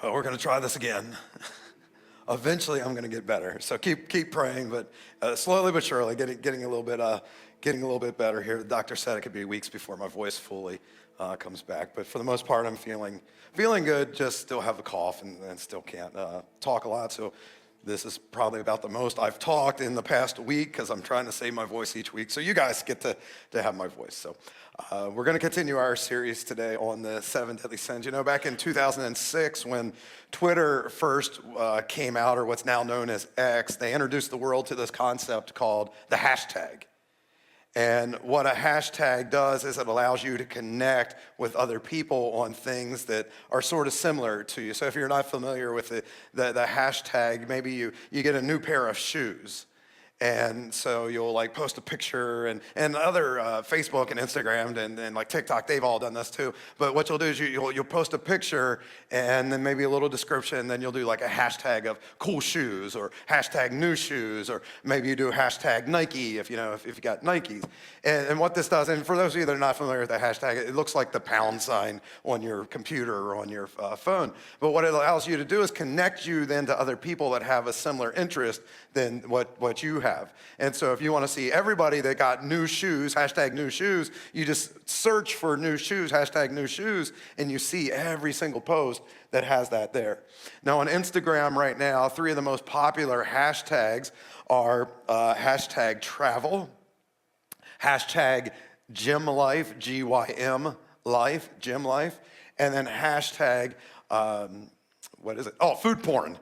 but we're going to try this again. Eventually, I'm going to get better. So keep praying, but slowly but surely, getting a little bit better here. The doctor said it could be weeks before my voice fully comes back, but for the most part, I'm feeling good. Just still have a cough and still can't talk a lot. So this is probably about the most I've talked in the past week because I'm trying to save my voice each week. So you guys get to have my voice. So we're going to continue our series today on the 7 deadly sins. You know, back in 2006 when Twitter first came out, or what's now known as X, they introduced the world to this concept called the hashtag. And what a hashtag does is it allows you to connect with other people on things that are sort of similar to you. So if you're not familiar with the hashtag, maybe you get a new pair of shoes. And so you'll like post a picture and other Facebook and Instagram and like TikTok, they've all done this too. But what you'll do is you'll post a picture and then maybe a little description, and then you'll do like a hashtag of cool shoes or hashtag new shoes, or maybe you do hashtag Nike if you got Nikes. And what this does, and for those of you that are not familiar with the hashtag, it looks like the pound sign on your computer or on your phone. But what it allows you to do is connect you then to other people that have a similar interest than what you have. And so if you want to see everybody that got new shoes, hashtag new shoes, you just search for new shoes, hashtag new shoes, and you see every single post that has that there. Now on Instagram right now, 3 of the most popular hashtags are hashtag travel, hashtag gym life, G-Y-M life, gym life, and then hashtag what is it? Oh, food porn.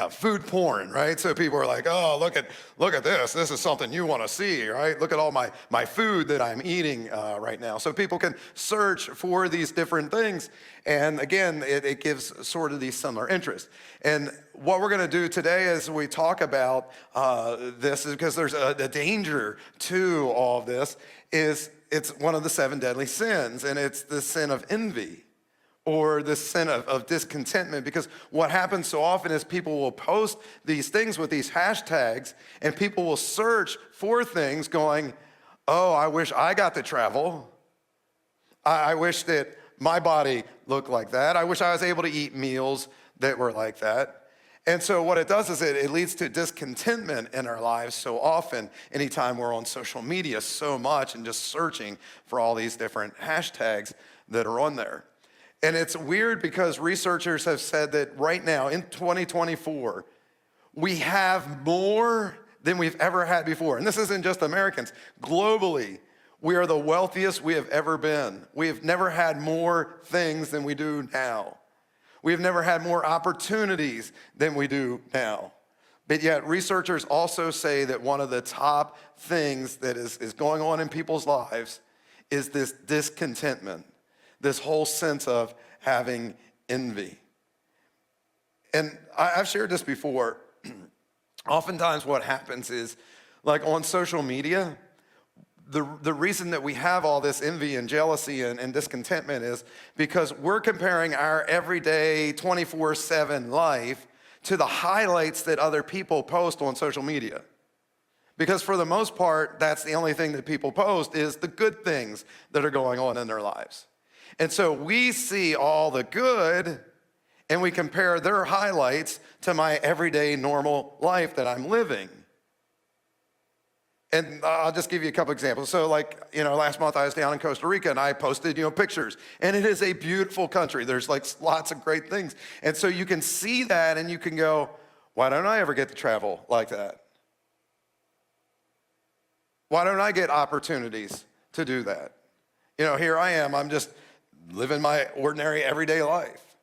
Food porn, right? So people are like, oh, look at this. This is something you want to see, right? Look at all my food that I'm eating right now. So people can search for these different things. And again, it gives sort of these similar interests. And what we're going to do today as we talk about this is because there's a danger to all of this, is it's one of the 7 deadly sins, and it's the sin of envy, or the sin of discontentment. Because what happens so often is people will post these things with these hashtags, and people will search for things going, oh, I wish I got to travel. I wish that my body looked like that. I wish I was able to eat meals that were like that. And so what it does is it leads to discontentment in our lives so often, anytime we're on social media so much and just searching for all these different hashtags that are on there. And it's weird because researchers have said that right now in 2024, we have more than we've ever had before. And this isn't just Americans. Globally, we are the wealthiest we have ever been. We have never had more things than we do now. We have never had more opportunities than we do now. But yet researchers also say that one of the top things that is going on in people's lives is this discontentment. This whole sense of having envy. And I've shared this before. Oftentimes what happens is, like on social media, the reason that we have all this envy and jealousy and discontentment is because we're comparing our everyday 24/7 life to the highlights that other people post on social media. Because for the most part, that's the only thing that people post is the good things that are going on in their lives. And so we see all the good and we compare their highlights to my everyday normal life that I'm living. And I'll just give you a couple examples. So last month I was down in Costa Rica and I posted, pictures. And it is a beautiful country. There's like lots of great things. And so you can see that and you can go, why don't I ever get to travel like that? Why don't I get opportunities to do that? Here I am, I'm just living my ordinary everyday life.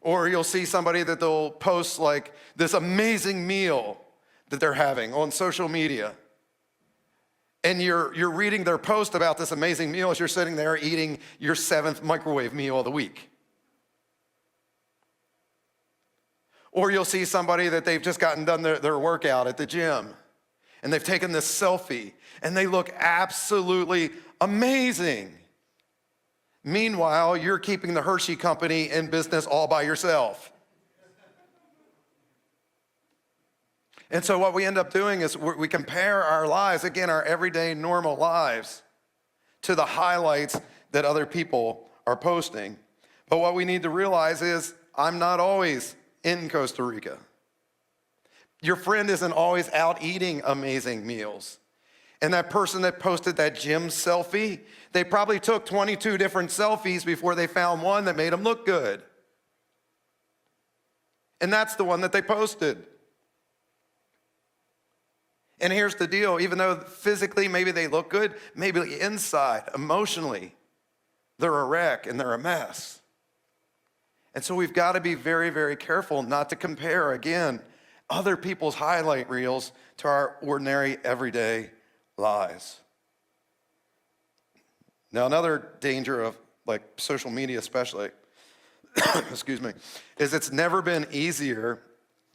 Or you'll see somebody that they'll post like this amazing meal that they're having on social media. And you're reading their post about this amazing meal as you're sitting there eating your 7th microwave meal of the week. Or you'll see somebody that they've just done their workout at the gym, and they've taken this selfie, and they look absolutely amazing. Meanwhile, you're keeping the Hershey Company in business all by yourself. And so what we end up doing is we compare our lives, again, our everyday normal lives, to the highlights that other people are posting. But what we need to realize is I'm not always in Costa Rica. Your friend isn't always out eating amazing meals. And that person that posted that gym selfie, they probably took 22 different selfies before they found one that made them look good. And that's the one that they posted. And here's the deal, even though physically maybe they look good, maybe inside, emotionally, they're a wreck and they're a mess. And so we've got to be very, very careful not to compare, again, other people's highlight reels to our ordinary, everyday lives. Now, another danger of like social media especially, excuse me, is it's never been easier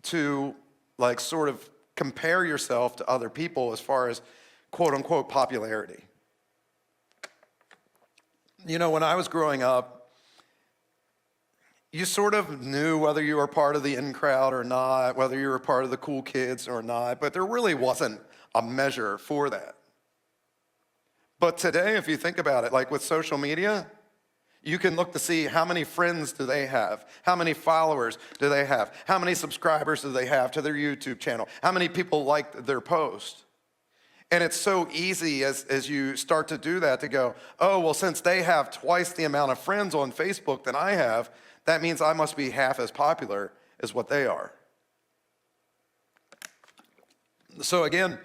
to like sort of compare yourself to other people as far as quote unquote popularity. You know, when I was growing up, you sort of knew whether you were part of the in crowd or not, whether you were part of the cool kids or not, but there really wasn't a measure for that. But today, if you think about it, like with social media, you can look to see how many friends do they have, how many followers do they have, how many subscribers do they have to their YouTube channel, how many people liked their post. And it's so easy as you start to do that to go, oh, well, since they have twice the amount of friends on Facebook than I have, that means I must be half as popular as what they are. So again,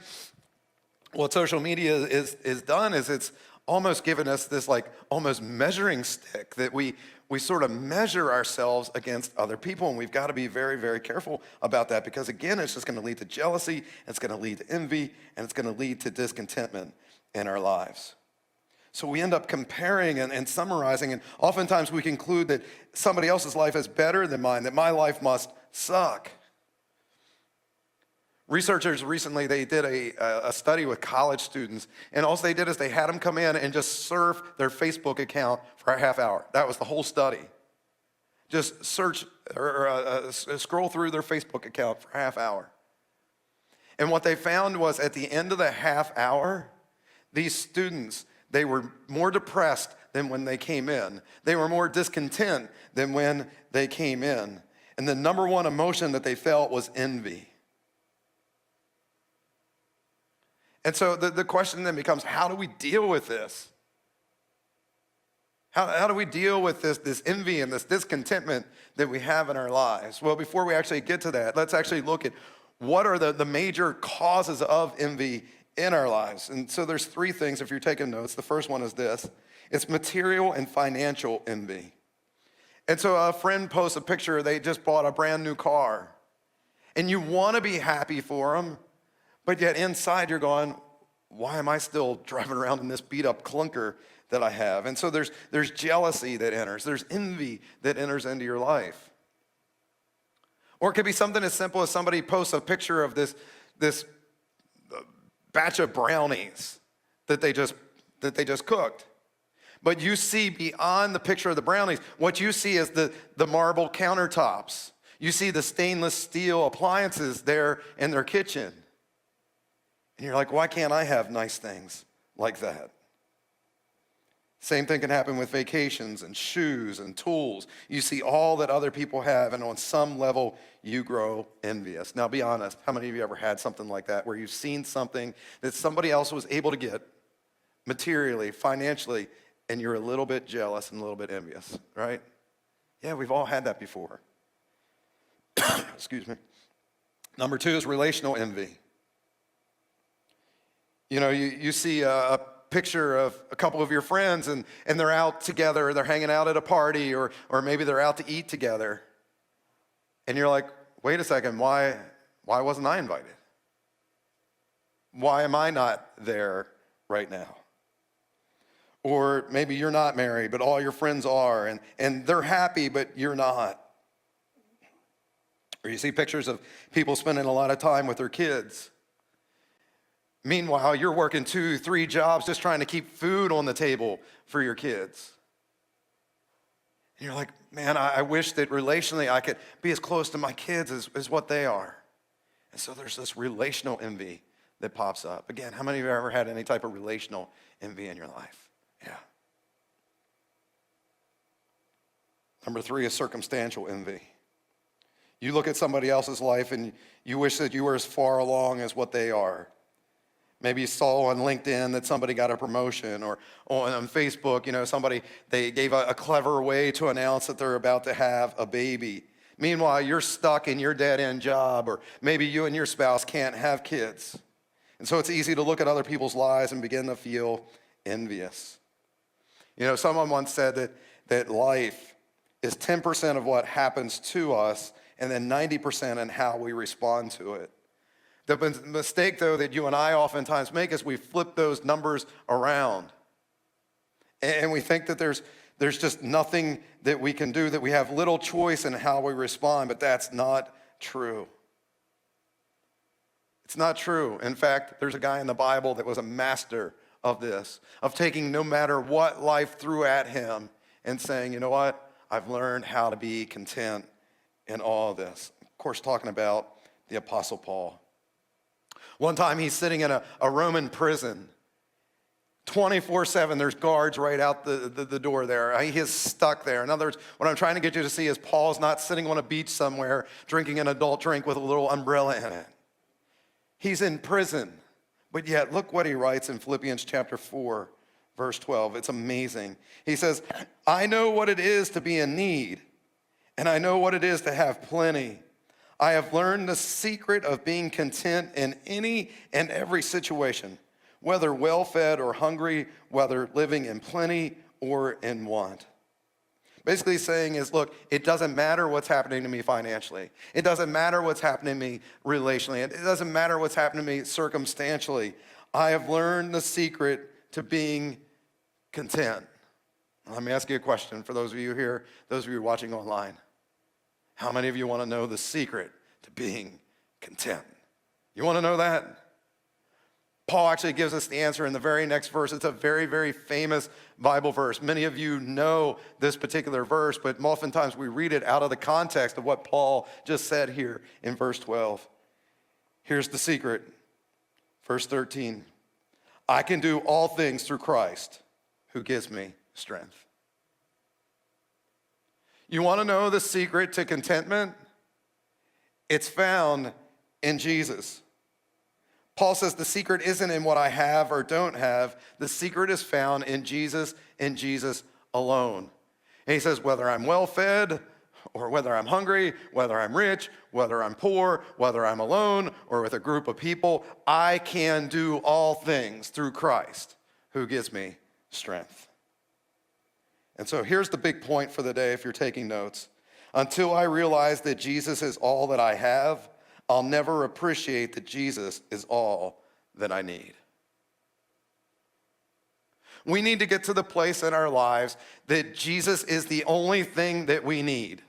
what social media is done is it's almost given us this like almost measuring stick that we sort of measure ourselves against other people, and we've got to be very, very careful about that because again, it's just going to lead to jealousy, it's going to lead to envy, and it's going to lead to discontentment in our lives. So we end up comparing and summarizing, and oftentimes we conclude that somebody else's life is better than mine, that my life must suck. Researchers recently, they did a study with college students, and all they did is they had them come in and just surf their Facebook account for a half hour. That was the whole study. Just search or scroll through their Facebook account for a half hour. And what they found was at the end of the half hour, these students, they were more depressed than when they came in. They were more discontent than when they came in. And the number one emotion that they felt was envy. And so the question then becomes, how do we deal with this? How do we deal with this envy and this discontentment that we have in our lives? Well, before we actually get to that, let's actually look at what are the major causes of envy in our lives. And so there's three things if you're taking notes. The first one is this. It's material and financial envy. And so a friend posts a picture, they just bought a brand new car. And you want to be happy for them, but yet inside you're going, why am I still driving around in this beat up clunker that I have? And so there's jealousy that enters. There's envy that enters into your life. Or it could be something as simple as somebody posts a picture of this batch of brownies that they just cooked. But you see beyond the picture of the brownies, what you see is the marble countertops. You see the stainless steel appliances there in their kitchen. And you're like, why can't I have nice things like that? Same thing can happen with vacations and shoes and tools. You see all that other people have, and on some level, you grow envious. Now, be honest, how many of you ever had something like that, where you've seen something that somebody else was able to get materially, financially, and you're a little bit jealous and a little bit envious, right? Yeah, we've all had that before. Excuse me. Number two is relational envy. You know, you see a picture of a couple of your friends and they're out together, they're hanging out at a party, or maybe they're out to eat together. And you're like, wait a second, why wasn't I invited? Why am I not there right now? Or maybe you're not married, but all your friends are, and they're happy, but you're not. Or you see pictures of people spending a lot of time with their kids. Meanwhile, you're working 2, 3 jobs just trying to keep food on the table for your kids. And you're like, man, I wish that relationally I could be as close to my kids as what they are. And so there's this relational envy that pops up. Again, how many of you have ever had any type of relational envy in your life? Yeah. Number 3 is circumstantial envy. You look at somebody else's life and you wish that you were as far along as what they are. Maybe you saw on LinkedIn that somebody got a promotion, or on Facebook, they gave a clever way to announce that they're about to have a baby. Meanwhile, you're stuck in your dead-end job, or maybe you and your spouse can't have kids. And so it's easy to look at other people's lives and begin to feel envious. Someone once said that life is 10% of what happens to us, and then 90% in how we respond to it. The mistake, though, that you and I oftentimes make is we flip those numbers around. And we think that there's just nothing that we can do, that we have little choice in how we respond, but that's not true. It's not true. In fact, there's a guy in the Bible that was a master of this, of taking no matter what life threw at him and saying, you know what, I've learned how to be content in all of this. Of course, talking about the Apostle Paul. One time he's sitting in a Roman prison. 24/7, there's guards right out the door there. He is stuck there. In other words, what I'm trying to get you to see is Paul's not sitting on a beach somewhere drinking an adult drink with a little umbrella in it. He's in prison. But yet, look what he writes in Philippians chapter 4, verse 12. It's amazing. He says, I know what it is to be in need, and I know what it is to have plenty. I have learned the secret of being content in any and every situation, whether well-fed or hungry, whether living in plenty or in want. Basically saying is, look, it doesn't matter what's happening to me financially. It doesn't matter what's happening to me relationally. It doesn't matter what's happening to me circumstantially. I have learned the secret to being content. Let me ask you a question for those of you here, those of you watching online. How many of you want to know the secret to being content? You want to know that? Paul actually gives us the answer in the very next verse. It's a very, very famous Bible verse. Many of you know this particular verse, but oftentimes we read it out of the context of what Paul just said here in verse 12. Here's the secret. Verse 13. I can do all things through Christ who gives me strength. You want to know the secret to contentment? It's found in Jesus. Paul says the secret isn't in what I have or don't have. The secret is found in Jesus and Jesus alone. And he says, whether I'm well-fed or whether I'm hungry, whether I'm rich, whether I'm poor, whether I'm alone or with a group of people, I can do all things through Christ who gives me strength. And so here's the big point for the day if you're taking notes. Until I realize that Jesus is all that I have, I'll never appreciate that Jesus is all that I need. We need to get to the place in our lives that Jesus is the only thing that we need.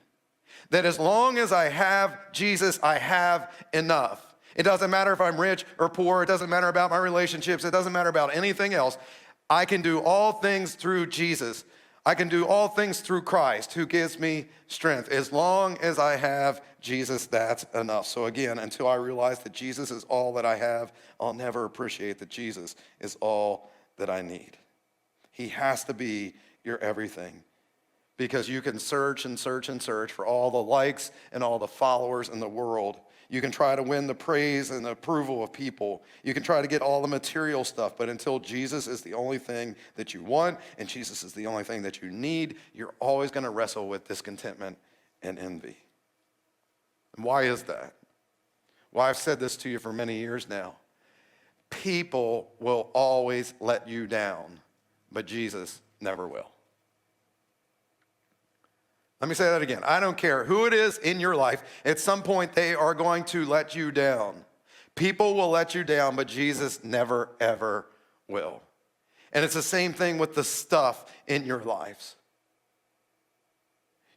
That as long as I have Jesus, I have enough. It doesn't matter if I'm rich or poor. It doesn't matter about my relationships. It doesn't matter about anything else. I can do all things through Jesus. I can do all things through Christ who gives me strength. As long as I have Jesus, that's enough. So again, until I realize that Jesus is all that I have, I'll never appreciate that Jesus is all that I need. He has to be your everything, because you can search and search and search for all the likes and all the followers in the world. You can try to win the praise and the approval of people. You can try to get all the material stuff, but until Jesus is the only thing that you want and Jesus is the only thing that you need, you're always going to wrestle with discontentment and envy. And why is that? Well, I've said this to you for many years now. People will always let you down, but Jesus never will. Let me say that again. I don't care who it is in your life. At some point, they are going to let you down. People will let you down, but Jesus never, ever will. And it's the same thing with the stuff in your lives.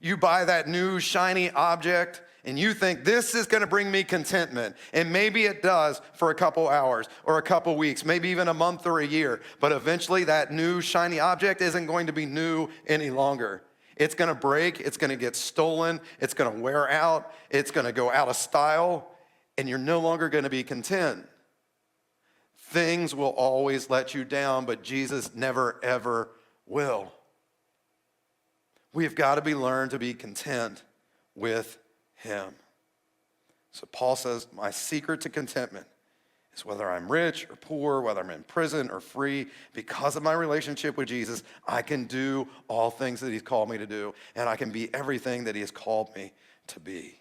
You buy that new shiny object, and you think this is going to bring me contentment. And maybe it does for a couple hours or a couple weeks, maybe even a month or a year. But eventually, that new shiny object isn't going to be new any longer. It's going to break, it's going to get stolen, it's going to wear out, it's going to go out of style, and you're no longer going to be content. Things will always let you down, but Jesus never, ever will. We've got to learn to be content with him. So Paul says, my secret to contentment is whether I'm rich or poor, whether I'm in prison or free, because of my relationship with Jesus, I can do all things that he's called me to do, and I can be everything that he has called me to be.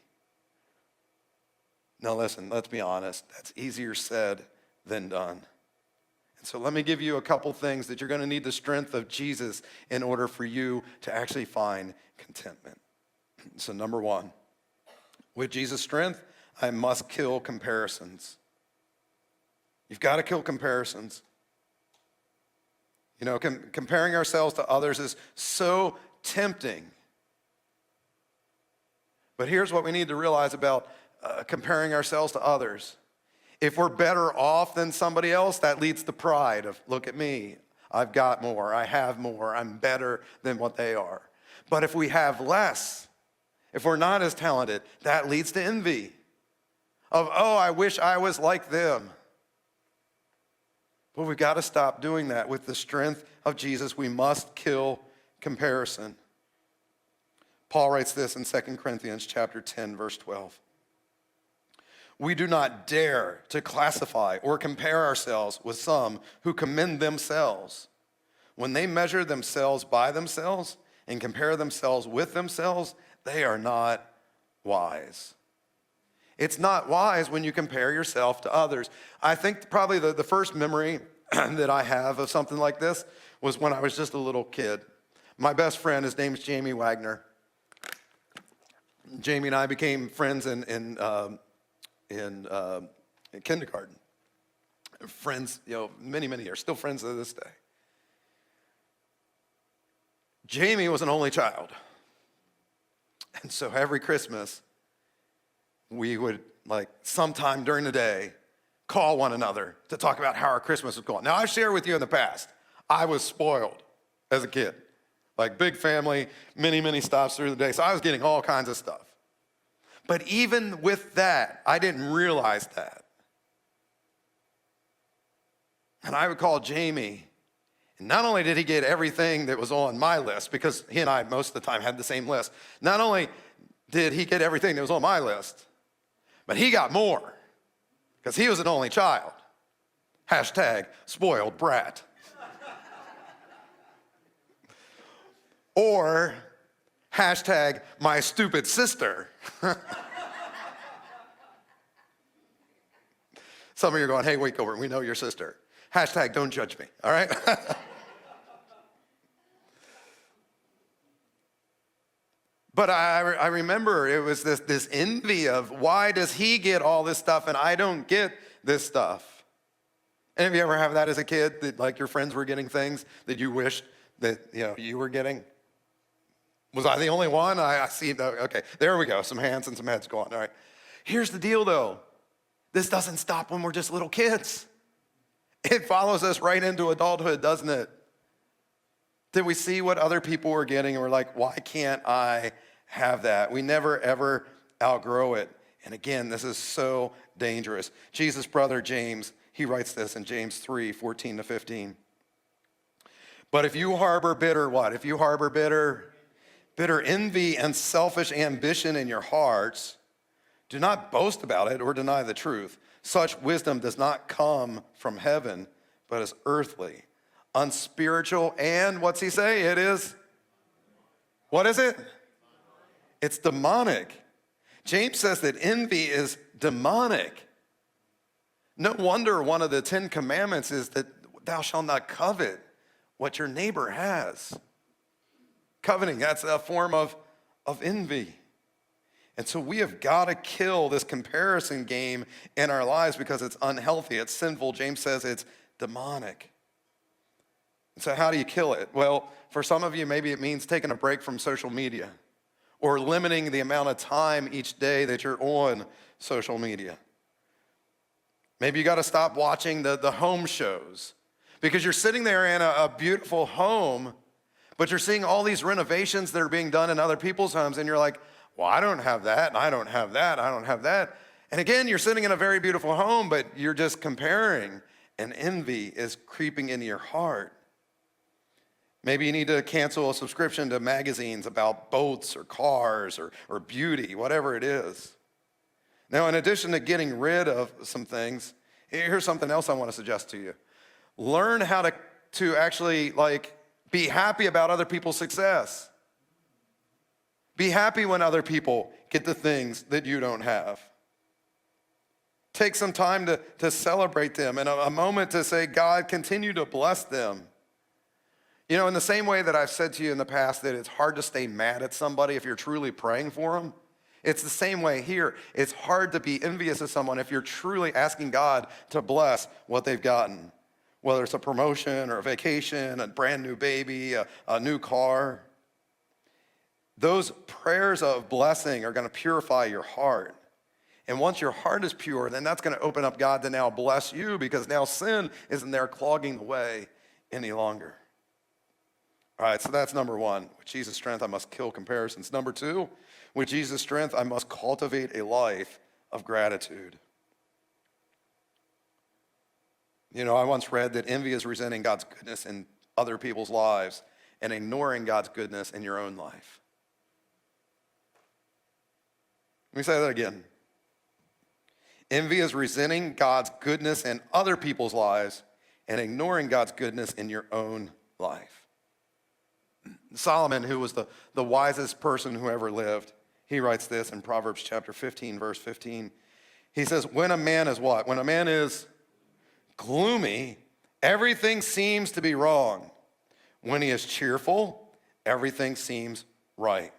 Now listen, let's be honest, that's easier said than done. And so let me give you a couple things that you're going to need the strength of Jesus in order for you to actually find contentment. So number one, with Jesus' strength, I must kill comparisons. You've got to kill comparisons. You know, comparing ourselves to others is so tempting. But here's what we need to realize about comparing ourselves to others. If we're better off than somebody else, that leads to pride of, look at me, I've got more, I have more, I'm better than what they are. But if we have less, if we're not as talented, that leads to envy of, oh, I wish I was like them. But we've got to stop doing that. With the strength of Jesus, we must kill comparison. Paul writes this in 2 Corinthians chapter 10, verse 12. We do not dare to classify or compare ourselves with some who commend themselves. When they measure themselves by themselves and compare themselves with themselves, they are not wise. It's not wise when you compare yourself to others. I think probably the first memory that I have of something like this was when I was just a little kid. My best friend, his name is Jamie Wagner. Jamie and I became friends in kindergarten. Friends, many, many years, still friends to this day. Jamie was an only child. And so every Christmas, we would, sometime during the day, call one another to talk about how our Christmas was going. Now, I've shared with you in the past, I was spoiled as a kid. Big family, many, many stops through the day. So I was getting all kinds of stuff. But even with that, I didn't realize that. And I would call Jamie, and not only did he get everything that was on my list, because he and I most of the time had the same list, not only did he get everything that was on my list, but he got more, because he was an only child. Hashtag spoiled brat. Or hashtag my stupid sister. Some of you are going, hey, wait, over, we know your sister. Hashtag don't judge me, all right? But I remember it was this envy of, why does he get all this stuff and I don't get this stuff? Any of you ever have that as a kid, that your friends were getting things that you wished that you were getting? Was I the only one? I see. Okay, there we go. Some hands and some heads going. All right. Here's the deal, though. This doesn't stop when we're just little kids. It follows us right into adulthood, doesn't it? That we see what other people are getting and we're like, why can't I have that? We never, ever outgrow it. And again, this is so dangerous. Jesus' brother James, he writes this in James 3, 14 to 15. But if you harbor bitter, what? If you harbor bitter envy and selfish ambition in your hearts, do not boast about it or deny the truth. Such wisdom does not come from heaven, but is earthly, unspiritual, and what's he say? It is, what is it? It's demonic. James says that envy is demonic. No wonder one of the 10 commandments is that thou shalt not covet what your neighbor has. Coveting, that's a form of envy. And so we have got to kill this comparison game in our lives because it's unhealthy, it's sinful. James says it's demonic. And so how do you kill it? Well, for some of you, maybe it means taking a break from social media or limiting the amount of time each day that you're on social media. Maybe you got to stop watching the home shows because you're sitting there in a beautiful home, but you're seeing all these renovations that are being done in other people's homes, and you're like, well, I don't have that, and I don't have that, I don't have that. And again, you're sitting in a very beautiful home, but you're just comparing, and envy is creeping into your heart. Maybe you need to cancel a subscription to magazines about boats or cars or beauty, whatever it is. Now, in addition to getting rid of some things, here's something else I want to suggest to you. Learn how to actually be happy about other people's success. Be happy when other people get the things that you don't have. Take some time to celebrate them and a moment to say, God, continue to bless them. In the same way that I've said to you in the past that it's hard to stay mad at somebody if you're truly praying for them, it's the same way here. It's hard to be envious of someone if you're truly asking God to bless what they've gotten, whether it's a promotion or a vacation, a brand new baby, a new car. Those prayers of blessing are going to purify your heart. And once your heart is pure, then that's going to open up God to now bless you, because now sin isn't there clogging the way any longer. All right, so that's number one. With Jesus' strength, I must kill comparisons. Number two, with Jesus' strength, I must cultivate a life of gratitude. I once read that envy is resenting God's goodness in other people's lives and ignoring God's goodness in your own life. Let me say that again. Envy is resenting God's goodness in other people's lives and ignoring God's goodness in your own life. Solomon, who was the wisest person who ever lived, he writes this in Proverbs chapter 15, verse 15. He says, when a man is what? When a man is gloomy, everything seems to be wrong. When he is cheerful, everything seems right.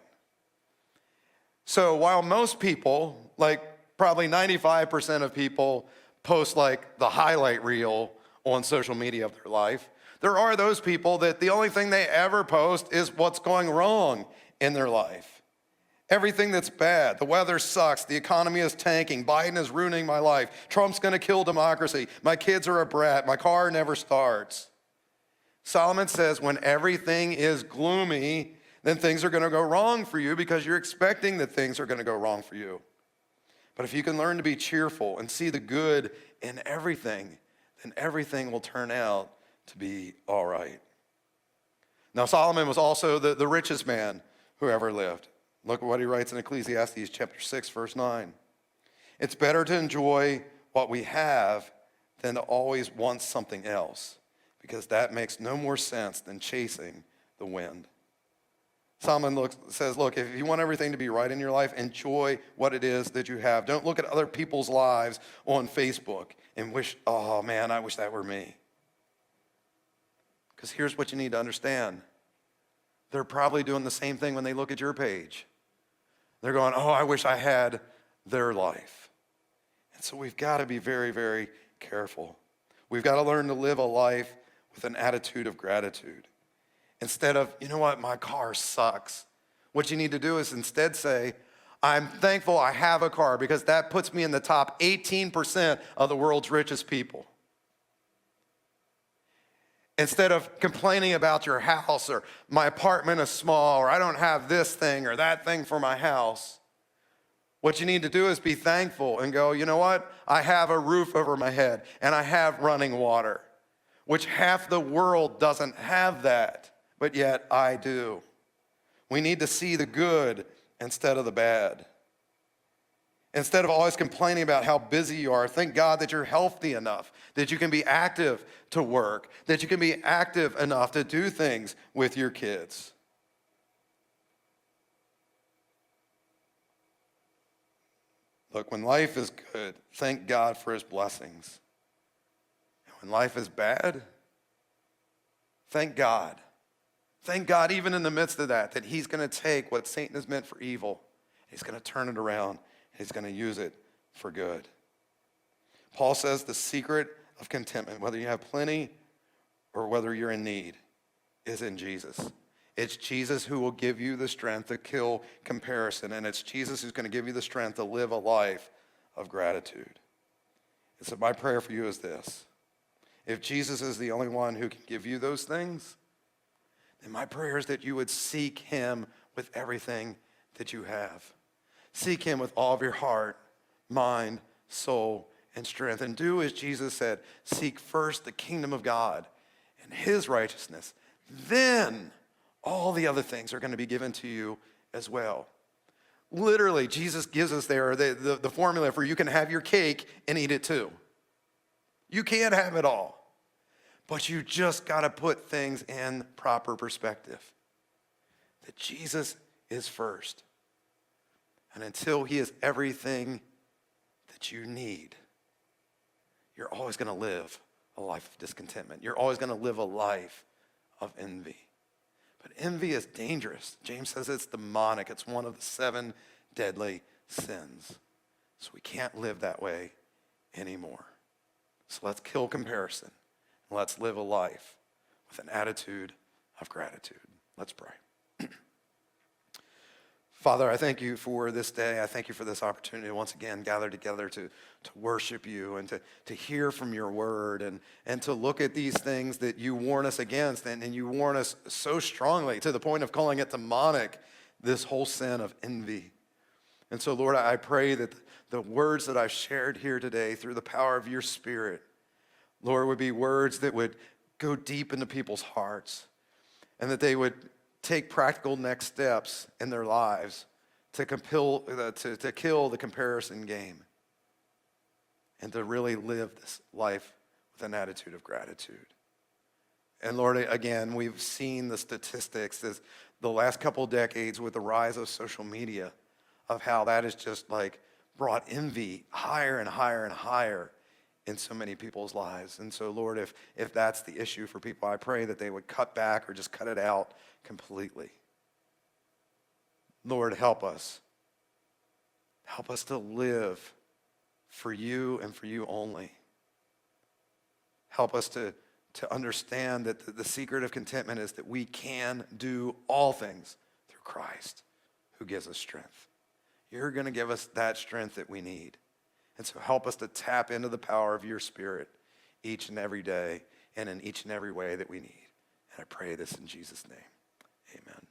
So while most people, probably 95% of people, post the highlight reel on social media of their life, there are those people that the only thing they ever post is what's going wrong in their life. Everything that's bad. The weather sucks. The economy is tanking. Biden is ruining my life. Trump's going to kill democracy. My kids are a brat. My car never starts. Solomon says when everything is gloomy, then things are going to go wrong for you because you're expecting that things are going to go wrong for you. But if you can learn to be cheerful and see the good in everything, then everything will turn out to be all right. Now, Solomon was also the richest man who ever lived. Look at what he writes in Ecclesiastes chapter 6, verse 9. It's better to enjoy what we have than to always want something else, because that makes no more sense than chasing the wind. Solomon says, look, if you want everything to be right in your life, enjoy what it is that you have. Don't look at other people's lives on Facebook and wish, oh man, I wish that were me. Because here's what you need to understand. They're probably doing the same thing when they look at your page. They're going, oh, I wish I had their life. And so we've got to be very, very careful. We've got to learn to live a life with an attitude of gratitude. Instead of, you know what, my car sucks. What you need to do is instead say, I'm thankful I have a car, because that puts me in the top 18% of the world's richest people. Instead of complaining about your house or my apartment is small or I don't have this thing or that thing for my house, what you need to do is be thankful and go, you know what? I have a roof over my head and I have running water, which half the world doesn't have that, but yet I do. We need to see the good instead of the bad. Instead of always complaining about how busy you are, thank God that you're healthy enough, that you can be active to work, that you can be active enough to do things with your kids. Look, when life is good, thank God for his blessings. And when life is bad, thank God. Thank God even in the midst of that he's going to take what Satan has meant for evil, he's going to turn it around. He's going to use it for good. Paul says the secret of contentment, whether you have plenty or whether you're in need, is in Jesus. It's Jesus who will give you the strength to kill comparison, and it's Jesus who's going to give you the strength to live a life of gratitude. And so my prayer for you is this. If Jesus is the only one who can give you those things, then my prayer is that you would seek him with everything that you have. Seek him with all of your heart, mind, soul, and strength. And do as Jesus said, seek first the kingdom of God and his righteousness. Then all the other things are going to be given to you as well. Literally, Jesus gives us there the formula for you can have your cake and eat it too. You can't have it all. But you just got to put things in proper perspective. That Jesus is first. And until he is everything that you need, you're always going to live a life of discontentment. You're always going to live a life of envy. But envy is dangerous. James says it's demonic. It's one of the 7 deadly sins. So we can't live that way anymore. So let's kill comparison. And let's live a life with an attitude of gratitude. Let's pray. Father, I thank you for this day. I thank you for this opportunity to once again gather together to worship you and to hear from your word and to look at these things that you warn us against. And you warn us so strongly to the point of calling it demonic, this whole sin of envy. And so, Lord, I pray that the words that I've shared here today through the power of your Spirit, Lord, would be words that would go deep into people's hearts and that they would take practical next steps in their lives to kill the comparison game and to really live this life with an attitude of gratitude. And Lord, again, we've seen the statistics as the last couple of decades with the rise of social media of how that has just like brought envy higher and higher and higher in so many people's lives. And so, Lord, if that's the issue for people, I pray that they would cut back or just cut it out completely. Lord, help us. Help us to live for you and for you only. Help us to understand that the secret of contentment is that we can do all things through Christ who gives us strength. You're going to give us that strength that we need. And so help us to tap into the power of your Spirit each and every day and in each and every way that we need. And I pray this in Jesus' name. Amen.